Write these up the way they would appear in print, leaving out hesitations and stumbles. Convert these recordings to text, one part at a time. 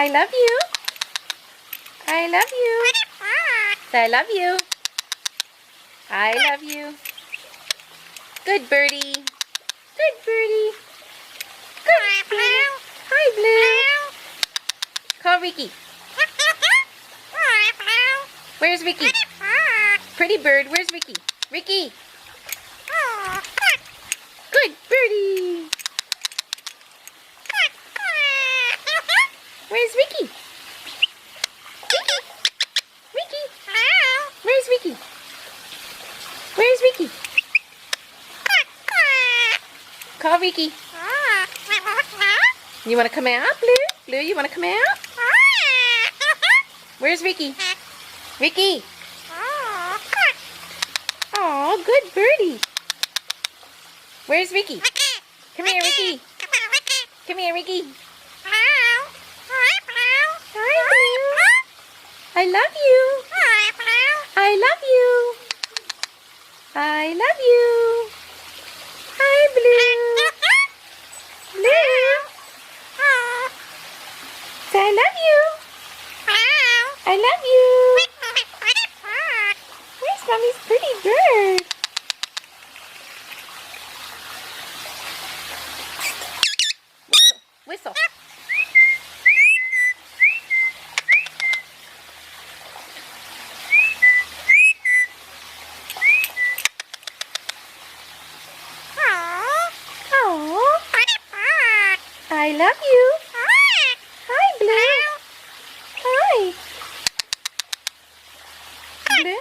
I love you. I love you. Say I love you. I love you. Good birdie. Good birdie. Good birdie. Hi, Blue. Call Ricky. Where's Ricky? Pretty bird. Where's Ricky? Ricky. Good birdie. Where's Ricky? Ricky. Ricky. Where's Ricky? Where's Ricky? Call Ricky. You want to come out, Blue? Blue, you want to come out? Where's Ricky? Ricky. Oh, good birdie. Where's Ricky? Come here, Ricky. Come here, Ricky. Hi, Blue. I love you. I love you. I love you. Hi, Blue. Blue. Say I love you. I love you. Where's Mommy's pretty bird? Whistle. Whistle. I love you. Hi, Blue. Hi. Blue.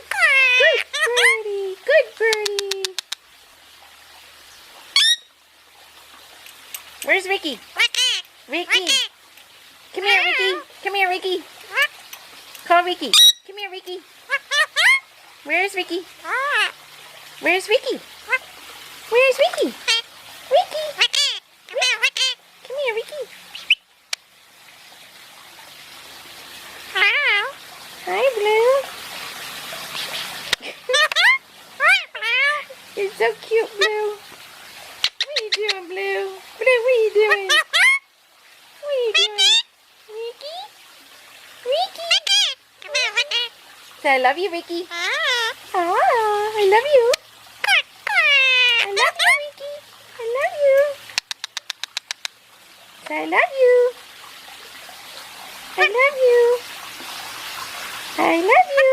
Good birdie. Good birdie. Where's Ricky? Ricky. Come here, Ricky. Come here, Ricky. Call Ricky. Come here, Ricky. Where's Ricky? Where's Ricky? Where's Ricky? Ricky. Come here, Ricky. Hi, Blue. You're so cute, Blue. What are you doing, Blue? Blue, what are you doing? What are you doing? Ricky? Ricky? Say I love you, Ricky. I love you. I love you, Ricky. I love you. Say I love you. I love you. I love you.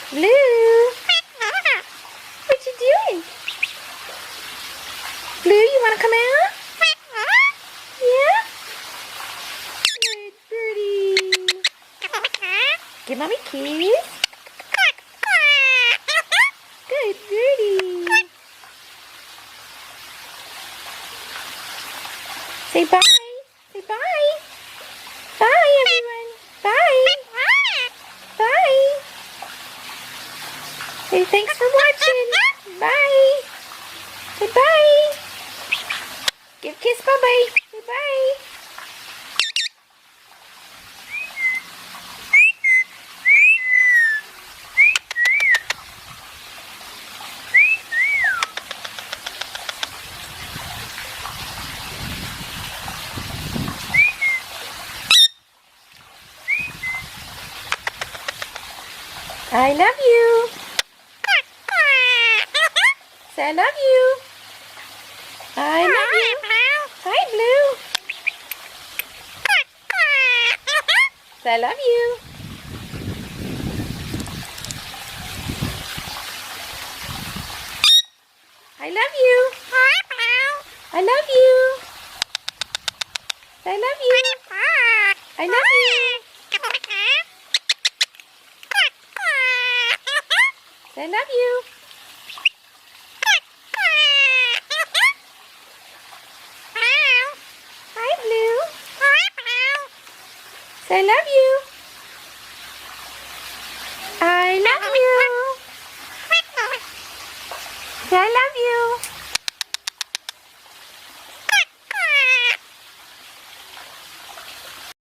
Blue. What you doing? Blue, you want to come out? Yeah? Good birdie. Give Mommy a kiss. Good birdie. Say bye. Say bye. Bye, everyone. Bye. Bye. Say thanks for watching. Bye. Say bye. Give a kiss. Bye-bye. Say bye. I love you. Say I love you. I love you. Hi, Blue. Say I love you. I love you. I love you. Say I love you. I love you. Say I love you. Hi, Blue. Say I love you. I love you. Say I love you.